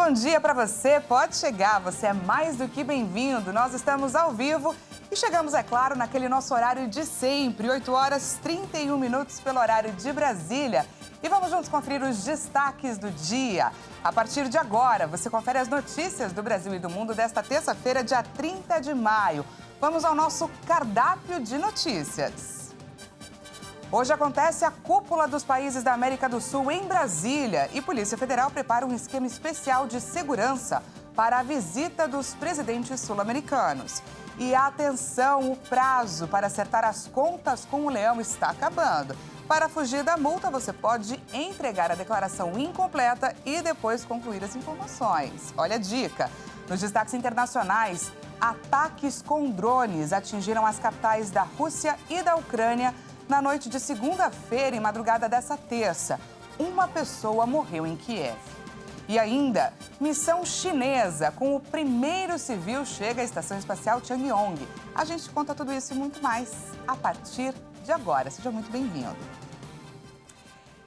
bom dia para você. Pode chegar, você é mais do que bem-vindo. Nós estamos ao vivo e chegamos, é claro, naquele nosso horário de sempre, 8 horas 31 minutos pelo horário de Brasília. E vamos juntos conferir os destaques do dia. A partir de agora, você confere as notícias do Brasil e do mundo desta terça-feira, dia 30 de maio. Vamos ao nosso cardápio de notícias. Hoje acontece a cúpula dos países da América do Sul em Brasília e Polícia Federal prepara um esquema especial de segurança para a visita dos presidentes sul-americanos. E atenção, o prazo para acertar as contas com o leão está acabando. Para fugir da multa, você pode entregar a declaração incompleta e depois concluir as informações. Olha a dica. Nos destaques internacionais, ataques com drones atingiram as capitais da Rússia e da Ucrânia na noite de segunda-feira e madrugada dessa terça. Uma pessoa morreu em Kiev. E ainda, missão chinesa com o primeiro civil chega à Estação Espacial Tiangong. A gente conta tudo isso e muito mais a partir de agora. Seja muito bem-vindo.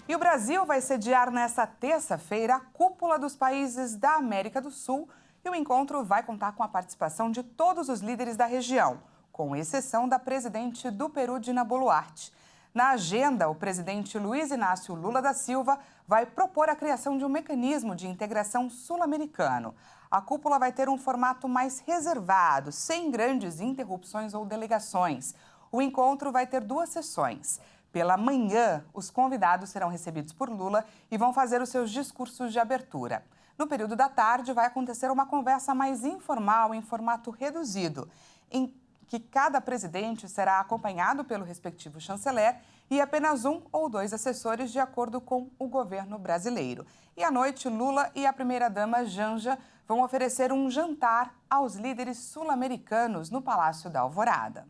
E o Brasil vai sediar nesta terça-feira a cúpula dos países da América do Sul e o encontro vai contar com a participação de todos os líderes da região, com exceção da presidente do Peru, Dina Boluarte. Na agenda, o presidente Luiz Inácio Lula da Silva vai propor a criação de um mecanismo de integração sul-americano. A cúpula vai ter um formato mais reservado, sem grandes interrupções ou delegações. O encontro vai ter 2 sessões. Pela manhã, os convidados serão recebidos por Lula e vão fazer os seus discursos de abertura. No período da tarde, vai acontecer uma conversa mais informal, em formato reduzido, em que cada presidente será acompanhado pelo respectivo chanceler e apenas 1 ou 2 assessores, de acordo com o governo brasileiro. E à noite, Lula e a primeira-dama Janja vão oferecer um jantar aos líderes sul-americanos no Palácio da Alvorada.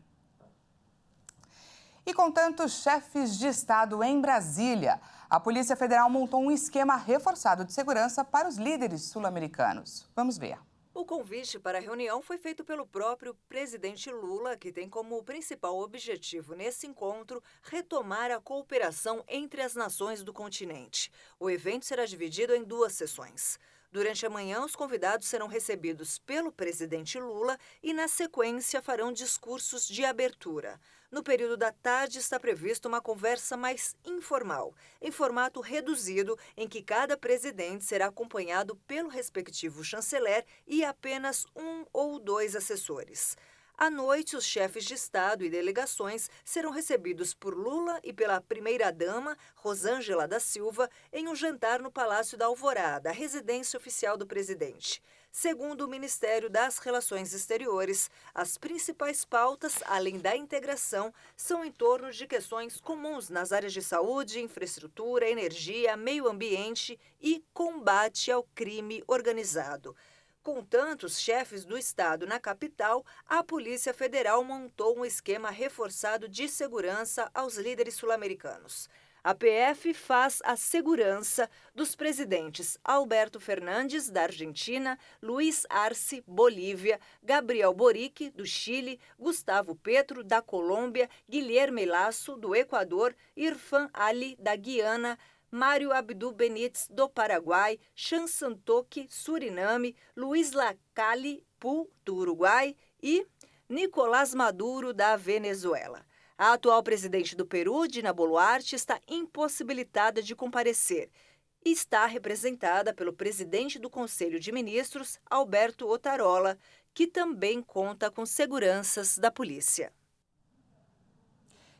E com tantos chefes de Estado em Brasília, a Polícia Federal montou um esquema reforçado de segurança para os líderes sul-americanos. Vamos ver. O convite para a reunião foi feito pelo próprio presidente Lula, que tem como principal objetivo nesse encontro retomar a cooperação entre as nações do continente. O evento será dividido em 2 sessões. Durante a manhã, os convidados serão recebidos pelo presidente Lula e, na sequência, farão discursos de abertura. No período da tarde, está prevista uma conversa mais informal, em formato reduzido, em que cada presidente será acompanhado pelo respectivo chanceler e apenas 1 ou 2 assessores. À noite, os chefes de Estado e delegações serão recebidos por Lula e pela primeira-dama, Rosângela da Silva, em um jantar no Palácio da Alvorada, a residência oficial do presidente. Segundo o Ministério das Relações Exteriores, as principais pautas, além da integração, são em torno de questões comuns nas áreas de saúde, infraestrutura, energia, meio ambiente e combate ao crime organizado. Com tantos chefes do Estado na capital, a Polícia Federal montou um esquema reforçado de segurança aos líderes sul-americanos. A PF faz a segurança dos presidentes Alberto Fernandes, da Argentina, Luiz Arce, Bolívia, Gabriel Boric, do Chile, Gustavo Petro, da Colômbia, Guilherme Lasso, do Equador, Irfan Ali, da Guiana, Mário Abdu Benítez, do Paraguai, Chan Santoque, Suriname, Luiz Lacalle Pou, do Uruguai e Nicolás Maduro, da Venezuela. A atual presidente do Peru, Dina Boluarte, está impossibilitada de comparecer e está representada pelo presidente do Conselho de Ministros, Alberto Otarola, que também conta com seguranças da polícia.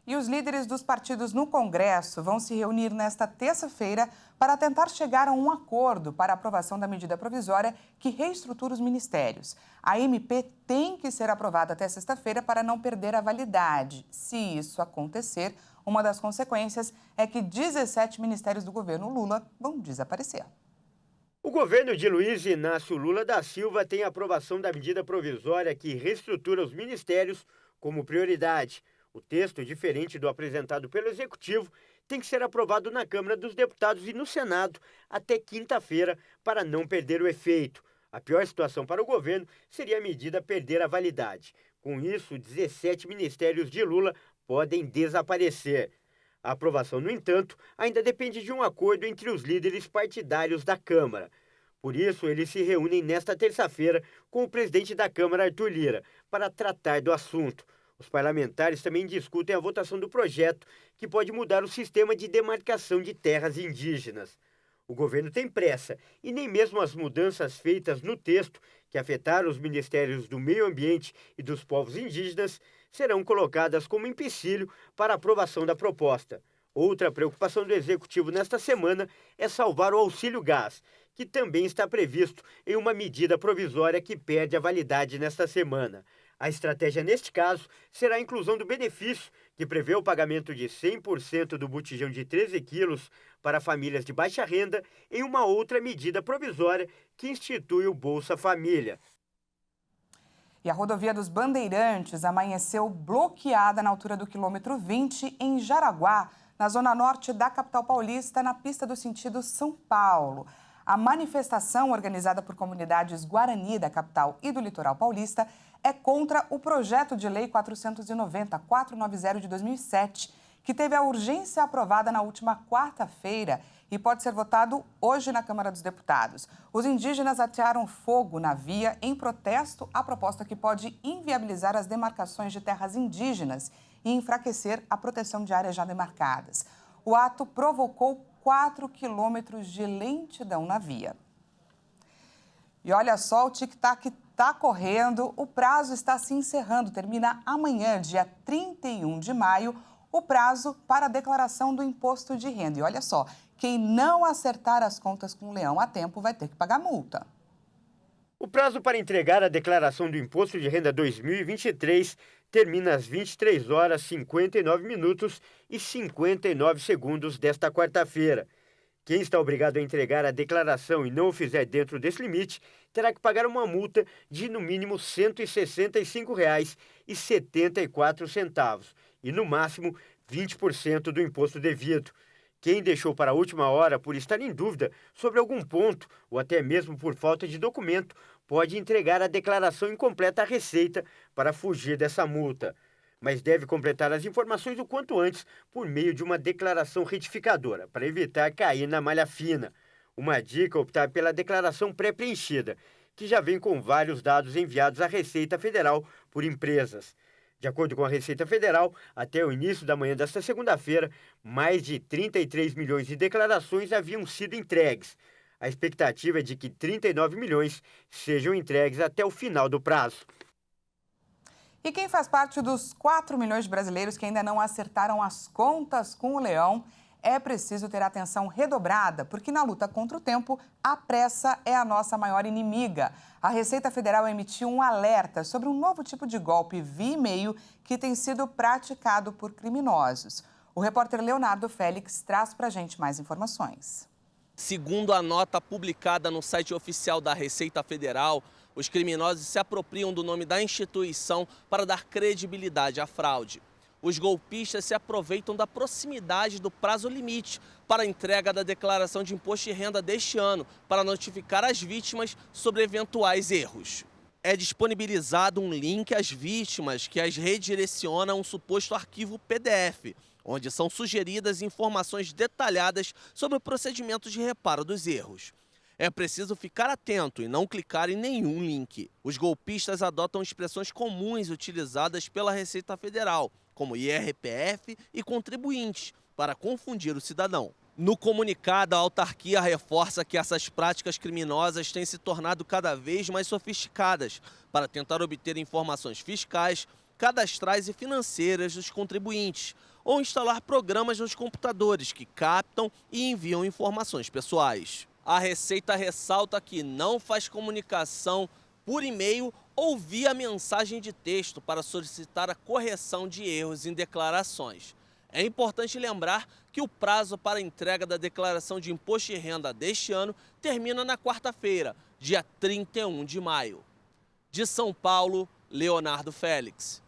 E os líderes dos partidos no Congresso vão se reunir nesta terça-feira para tentar chegar a um acordo para a aprovação da medida provisória que reestrutura os ministérios. A MP tem que ser aprovada até sexta-feira para não perder a validade. Se isso acontecer, uma das consequências é que 17 ministérios do governo Lula vão desaparecer. O governo de Luiz Inácio Lula da Silva tem a aprovação da medida provisória que reestrutura os ministérios como prioridade. O texto, diferente do apresentado pelo Executivo, tem que ser aprovado na Câmara dos Deputados e no Senado até quinta-feira para não perder o efeito. A pior situação para o governo seria a medida perder a validade. Com isso, 17 ministérios de Lula podem desaparecer. A aprovação, no entanto, ainda depende de um acordo entre os líderes partidários da Câmara. Por isso, eles se reúnem nesta terça-feira com o presidente da Câmara, Arthur Lira, para tratar do assunto. Os parlamentares também discutem a votação do projeto, que pode mudar o sistema de demarcação de terras indígenas. O governo tem pressa e nem mesmo as mudanças feitas no texto, que afetaram os ministérios do Meio Ambiente e dos Povos Indígenas, serão colocadas como empecilho para a aprovação da proposta. Outra preocupação do Executivo nesta semana é salvar o auxílio gás, que também está previsto em uma medida provisória que perde a validade nesta semana. A estratégia, neste caso, será a inclusão do benefício, que prevê o pagamento de 100% do botijão de 13 quilos para famílias de baixa renda, em uma outra medida provisória que institui o Bolsa Família. E a rodovia dos Bandeirantes amanheceu bloqueada na altura do quilômetro 20, em Jaraguá, na zona norte da capital paulista, na pista do sentido São Paulo. A manifestação, organizada por comunidades Guarani da capital e do litoral paulista, é contra o projeto de lei 490 de 2007, que teve a urgência aprovada na última quarta-feira e pode ser votado hoje na Câmara dos Deputados. Os indígenas atearam fogo na via em protesto à proposta que pode inviabilizar as demarcações de terras indígenas e enfraquecer a proteção de áreas já demarcadas. O ato provocou 4 quilômetros de lentidão na via. E olha só, o tic-tac está correndo, o prazo está se encerrando, termina amanhã, dia 31 de maio, o prazo para a declaração do imposto de renda. E olha só, quem não acertar as contas com o leão a tempo vai ter que pagar multa. O prazo para entregar a declaração do Imposto de Renda 2023 termina às 23 horas 59 minutos e 59 segundos desta quarta-feira. Quem está obrigado a entregar a declaração e não o fizer dentro desse limite, terá que pagar uma multa de, no mínimo, R$ 165,74 e, no máximo, 20% do imposto devido. Quem deixou para a última hora por estar em dúvida sobre algum ponto ou até mesmo por falta de documento, pode entregar a declaração incompleta à Receita para fugir dessa multa. Mas deve completar as informações o quanto antes por meio de uma declaração retificadora, para evitar cair na malha fina. Uma dica é optar pela declaração pré-preenchida, que já vem com vários dados enviados à Receita Federal por empresas. De acordo com a Receita Federal, até o início da manhã desta segunda-feira, mais de 33 milhões de declarações haviam sido entregues. A expectativa é de que 39 milhões sejam entregues até o final do prazo. E quem faz parte dos 4 milhões de brasileiros que ainda não acertaram as contas com o leão, é preciso ter atenção redobrada, porque na luta contra o tempo, a pressa é a nossa maior inimiga. A Receita Federal emitiu um alerta sobre um novo tipo de golpe via e-mail que tem sido praticado por criminosos. O repórter Leonardo Félix traz para a gente mais informações. Segundo a nota publicada no site oficial da Receita Federal, os criminosos se apropriam do nome da instituição para dar credibilidade à fraude. Os golpistas se aproveitam da proximidade do prazo limite para a entrega da declaração de imposto de renda deste ano, para notificar as vítimas sobre eventuais erros. É disponibilizado um link às vítimas que as redireciona a um suposto arquivo PDF, onde são sugeridas informações detalhadas sobre o procedimento de reparo dos erros. É preciso ficar atento e não clicar em nenhum link. Os golpistas adotam expressões comuns utilizadas pela Receita Federal, como IRPF e contribuintes, para confundir o cidadão. No comunicado, a autarquia reforça que essas práticas criminosas têm se tornado cada vez mais sofisticadas para tentar obter informações fiscais, cadastrais e financeiras dos contribuintes, ou instalar programas nos computadores que captam e enviam informações pessoais. A Receita ressalta que não faz comunicação por e-mail ou via mensagem de texto para solicitar a correção de erros em declarações. É importante lembrar que o prazo para a entrega da declaração de imposto de renda deste ano termina na quarta-feira, dia 31 de maio. De São Paulo, Leonardo Félix.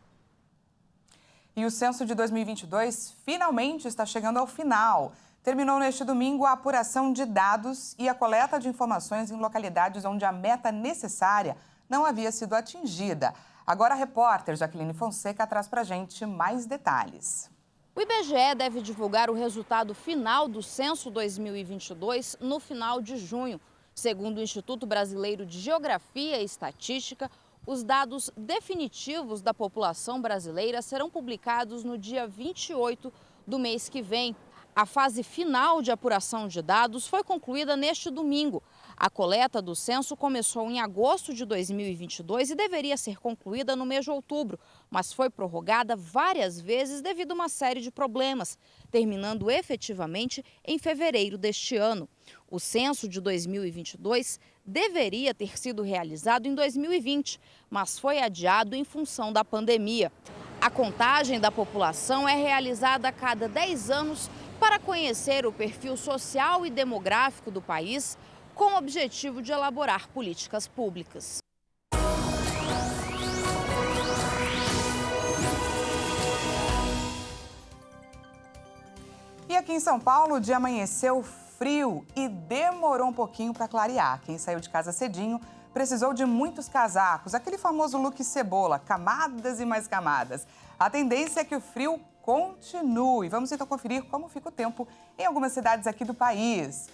E o censo de 2022 finalmente está chegando ao final. Terminou neste domingo a apuração de dados e a coleta de informações em localidades onde a meta necessária não havia sido atingida. Agora a repórter Jaqueline Fonseca traz para a gente mais detalhes. O IBGE deve divulgar o resultado final do censo 2022 no final de junho. Segundo o Instituto Brasileiro de Geografia e Estatística, os dados definitivos da população brasileira serão publicados no dia 28 do mês que vem. A fase final de apuração de dados foi concluída neste domingo. A coleta do censo começou em agosto de 2022 e deveria ser concluída no mês de outubro, mas foi prorrogada várias vezes devido a uma série de problemas, terminando efetivamente em fevereiro deste ano. O censo de 2022 deveria ter sido realizado em 2020, mas foi adiado em função da pandemia. A contagem da população é realizada a cada 10 anos para conhecer o perfil social e demográfico do país, com o objetivo de elaborar políticas públicas. E aqui em São Paulo, o dia amanheceu frio e demorou um pouquinho para clarear. Quem saiu de casa cedinho precisou de muitos casacos, aquele famoso look cebola, camadas e mais camadas. A tendência é que o frio continue. Vamos então conferir como fica o tempo em algumas cidades aqui do país.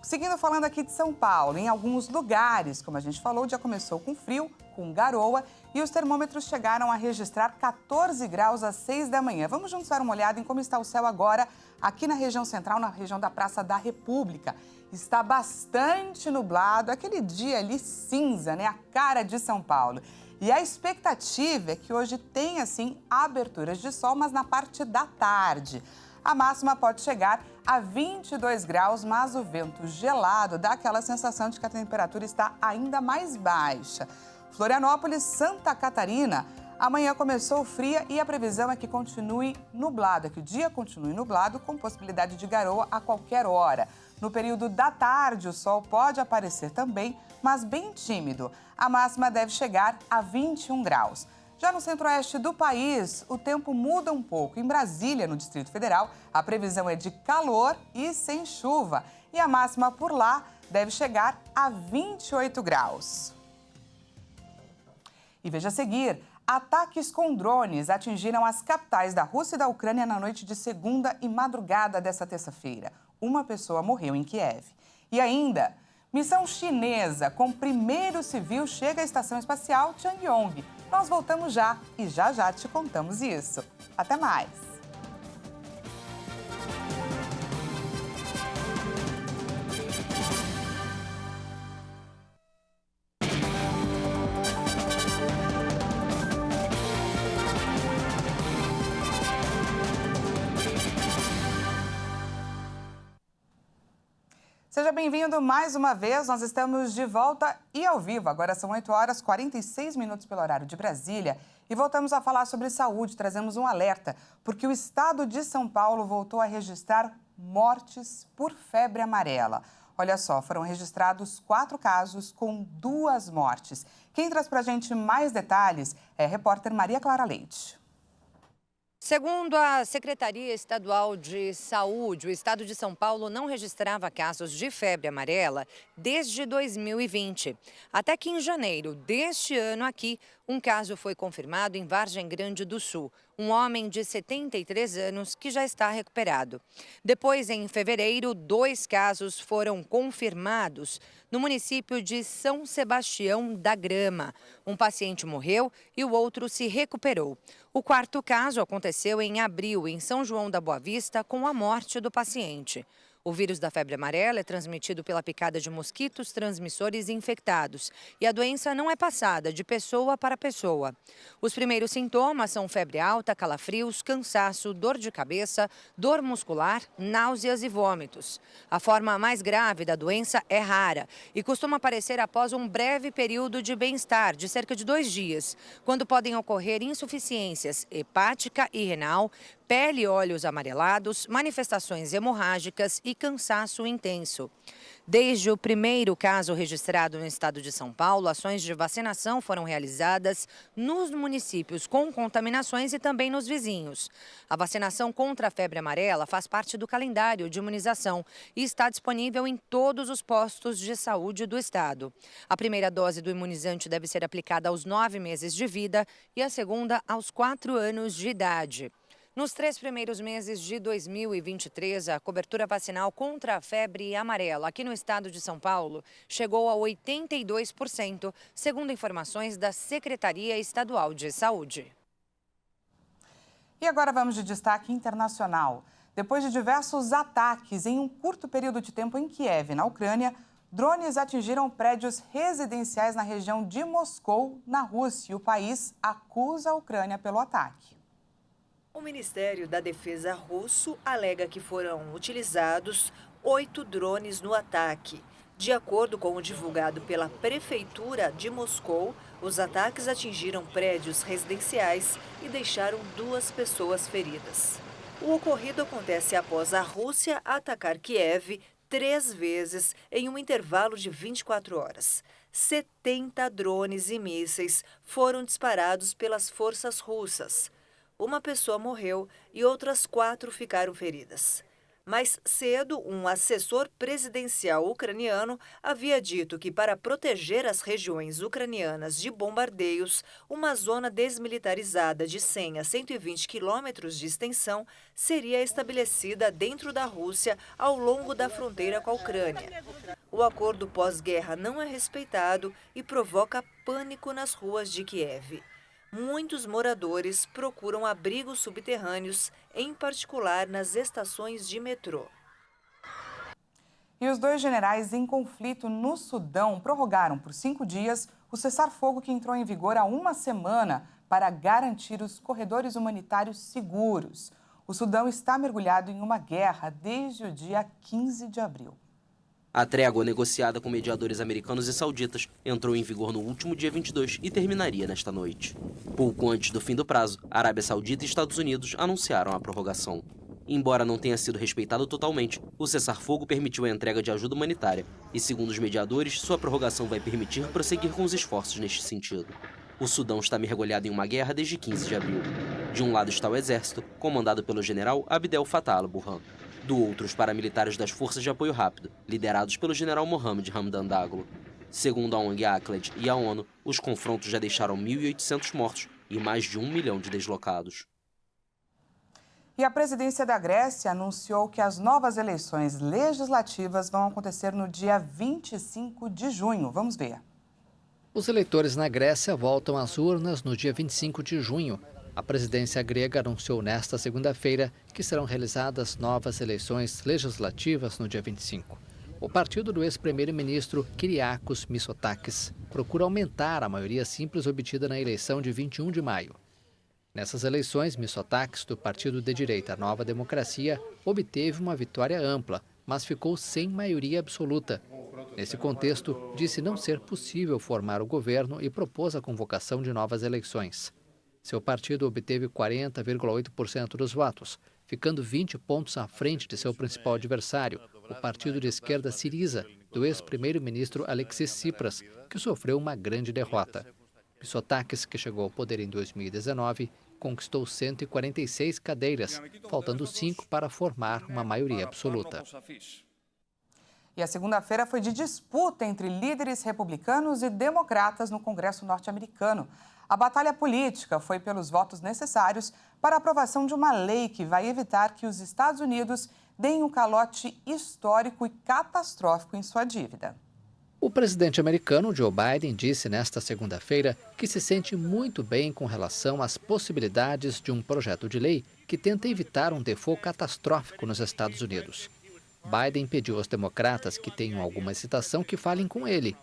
Seguindo falando aqui de São Paulo, em alguns lugares, como a gente falou, o dia começou com frio, com garoa e os termômetros chegaram a registrar 14 graus às 6 da manhã. Vamos juntos dar uma olhada em como está o céu agora aqui na região central, na região da Praça da República. Está bastante nublado, aquele dia ali cinza, né? A cara de São Paulo. E a expectativa é que hoje tenha, sim, aberturas de sol, mas na parte da tarde. A máxima pode chegar a 22 graus, mas o vento gelado dá aquela sensação de que a temperatura está ainda mais baixa. Florianópolis, Santa Catarina, amanhã começou fria e a previsão é que continue nublado, que o dia continue nublado com possibilidade de garoa a qualquer hora. No período da tarde, o sol pode aparecer também, mas bem tímido. A máxima deve chegar a 21 graus. Já no centro-oeste do país, o tempo muda um pouco. Em Brasília, no Distrito Federal, a previsão é de calor e sem chuva. E a máxima por lá deve chegar a 28 graus. E veja a seguir, ataques com drones atingiram as capitais da Rússia e da Ucrânia na noite de segunda e madrugada desta terça-feira. Uma pessoa morreu em Kiev. E ainda, missão chinesa com primeiro civil chega à estação espacial Tiangong. Nós voltamos já e já te contamos isso. Até mais! Seja bem-vindo mais uma vez, nós estamos de volta e ao vivo. Agora são 8 horas e 46 minutos pelo horário de Brasília e voltamos a falar sobre saúde. Trazemos um alerta, porque o estado de São Paulo voltou a registrar mortes por febre amarela. Olha só, foram registrados 4 casos com 2 mortes. Quem traz pra gente mais detalhes é a repórter Maria Clara Leite. Segundo a Secretaria Estadual de Saúde, o estado de São Paulo não registrava casos de febre amarela desde 2020. Até que em janeiro deste ano aqui, um caso foi confirmado em Vargem Grande do Sul. Um homem de 73 anos que já está recuperado. Depois, em fevereiro, 2 casos foram confirmados no município de São Sebastião da Grama. Um paciente morreu e o outro se recuperou. O 4º caso aconteceu em abril, em São João da Boa Vista, com a morte do paciente. O vírus da febre amarela é transmitido pela picada de mosquitos transmissores infectados e a doença não é passada de pessoa para pessoa. Os primeiros sintomas são febre alta, calafrios, cansaço, dor de cabeça, dor muscular, náuseas e vômitos. A forma mais grave da doença é rara e costuma aparecer após um breve período de bem-estar, de cerca de 2 dias, quando podem ocorrer insuficiências hepática e renal, pele e olhos amarelados, manifestações hemorrágicas e cansaço intenso. Desde o primeiro caso registrado no estado de São Paulo, ações de vacinação foram realizadas nos municípios com contaminações e também nos vizinhos. A vacinação contra a febre amarela faz parte do calendário de imunização e está disponível em todos os postos de saúde do estado. A primeira dose do imunizante deve ser aplicada aos 9 meses de vida e a segunda aos 4 anos de idade. Nos 3 primeiros meses de 2023, a cobertura vacinal contra a febre amarela aqui no estado de São Paulo chegou a 82%, segundo informações da Secretaria Estadual de Saúde. E agora vamos de destaque internacional. Depois de diversos ataques em um curto período de tempo em Kiev, na Ucrânia, drones atingiram prédios residenciais na região de Moscou, na Rússia, e o país acusa a Ucrânia pelo ataque. O Ministério da Defesa russo alega que foram utilizados 8 drones no ataque. De acordo com o divulgado pela Prefeitura de Moscou, os ataques atingiram prédios residenciais e deixaram 2 pessoas feridas. O ocorrido acontece após a Rússia atacar Kiev 3 vezes em um intervalo de 24 horas. 70 drones e mísseis foram disparados pelas forças russas. Uma pessoa morreu e outras 4 ficaram feridas. Mais cedo, um assessor presidencial ucraniano havia dito que, para proteger as regiões ucranianas de bombardeios, uma zona desmilitarizada de 100 a 120 quilômetros de extensão seria estabelecida dentro da Rússia ao longo da fronteira com a Ucrânia. O acordo pós-guerra não é respeitado e provoca pânico nas ruas de Kiev. Muitos moradores procuram abrigos subterrâneos, em particular nas estações de metrô. E os 2 generais em conflito no Sudão prorrogaram por 5 dias o cessar-fogo que entrou em vigor há uma semana para garantir os corredores humanitários seguros. O Sudão está mergulhado em uma guerra desde o dia 15 de abril. A trégua, negociada com mediadores americanos e sauditas, entrou em vigor no último dia 22 e terminaria nesta noite. Pouco antes do fim do prazo, a Arábia Saudita e Estados Unidos anunciaram a prorrogação. Embora não tenha sido respeitado totalmente, o cessar-fogo permitiu a entrega de ajuda humanitária e, segundo os mediadores, sua prorrogação vai permitir prosseguir com os esforços neste sentido. O Sudão está mergulhado em uma guerra desde 15 de abril. De um lado está o exército, comandado pelo general Abdel Fattah al-Burhan. Do outro, os paramilitares das Forças de Apoio Rápido, liderados pelo general Mohamed Hamdan Daglo. Segundo a ONG ACLED e a ONU, os confrontos já deixaram 1.800 mortos e mais de 1 milhão de deslocados. E a presidência da Grécia anunciou que as novas eleições legislativas vão acontecer no dia 25 de junho. Vamos ver. Os eleitores na Grécia voltam às urnas no dia 25 de junho. A presidência grega anunciou nesta segunda-feira que serão realizadas novas eleições legislativas no dia 25. O partido do ex-primeiro-ministro Kyriakos Mitsotakis procura aumentar a maioria simples obtida na eleição de 21 de maio. Nessas eleições, Mitsotakis, do partido de direita Nova Democracia, obteve uma vitória ampla, mas ficou sem maioria absoluta. Nesse contexto, disse não ser possível formar o governo e propôs a convocação de novas eleições. Seu partido obteve 40,8% dos votos, ficando 20 pontos à frente de seu principal adversário, o partido de esquerda Syriza, do ex-primeiro-ministro Alexis Tsipras, que sofreu uma grande derrota. Mitsotakis, que chegou ao poder em 2019, conquistou 146 cadeiras, faltando 5 para formar uma maioria absoluta. E a segunda-feira foi de disputa entre líderes republicanos e democratas no Congresso norte-americano. A batalha política foi pelos votos necessários para a aprovação de uma lei que vai evitar que os Estados Unidos deem um calote histórico e catastrófico em sua dívida. O presidente americano Joe Biden disse nesta segunda-feira que se sente muito bem com relação às possibilidades de um projeto de lei que tenta evitar um default catastrófico nos Estados Unidos. Biden pediu aos democratas que tenham alguma hesitação que falem com ele.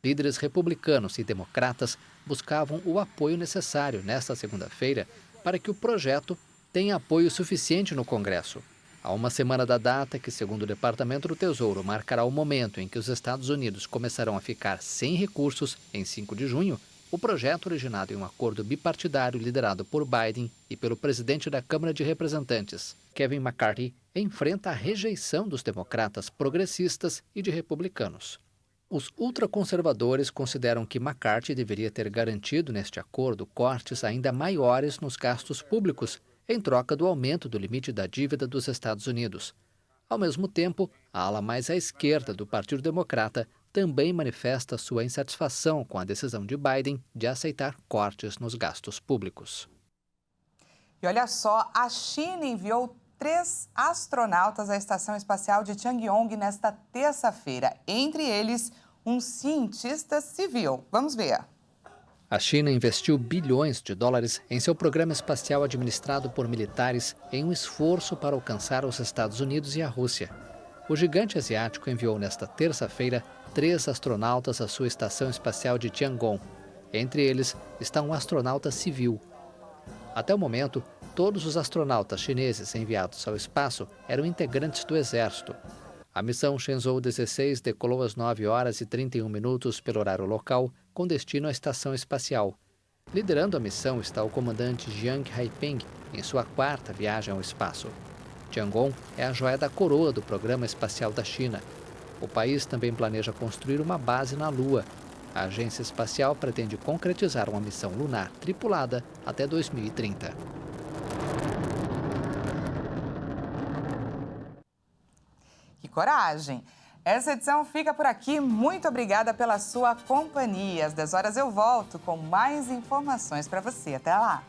Líderes republicanos e democratas buscavam o apoio necessário nesta segunda-feira para que o projeto tenha apoio suficiente no Congresso. Há uma semana da data que, segundo o Departamento do Tesouro, marcará o momento em que os Estados Unidos começarão a ficar sem recursos, em 5 de junho, o projeto, originado em um acordo bipartidário liderado por Biden e pelo presidente da Câmara de Representantes, Kevin McCarthy, enfrenta a rejeição dos democratas progressistas e de republicanos. Os ultraconservadores consideram que McCarthy deveria ter garantido neste acordo cortes ainda maiores nos gastos públicos, em troca do aumento do limite da dívida dos Estados Unidos. Ao mesmo tempo, a ala mais à esquerda do Partido Democrata também manifesta sua insatisfação com a decisão de Biden de aceitar cortes nos gastos públicos. E olha só, a China enviou 3 astronautas à Estação Espacial de Tiangong nesta terça-feira. Entre eles, um cientista civil. Vamos ver. A China investiu bilhões de dólares em seu programa espacial administrado por militares em um esforço para alcançar os Estados Unidos e a Rússia. O gigante asiático enviou nesta terça-feira 3 astronautas à sua Estação Espacial de Tiangong. Entre eles está um astronauta civil. Até o momento, todos os astronautas chineses enviados ao espaço eram integrantes do Exército. A missão Shenzhou 16 decolou às 9 horas e 31 minutos pelo horário local, com destino à Estação Espacial. Liderando a missão está o comandante Jiang Haiping, em sua 4ª viagem ao espaço. Tiangong é a joia da coroa do programa espacial da China. O país também planeja construir uma base na Lua. A agência espacial pretende concretizar uma missão lunar tripulada até 2030. Que coragem! Essa edição fica por aqui. Muito obrigada pela sua companhia. Às 10 horas eu volto com mais informações para você. Até lá!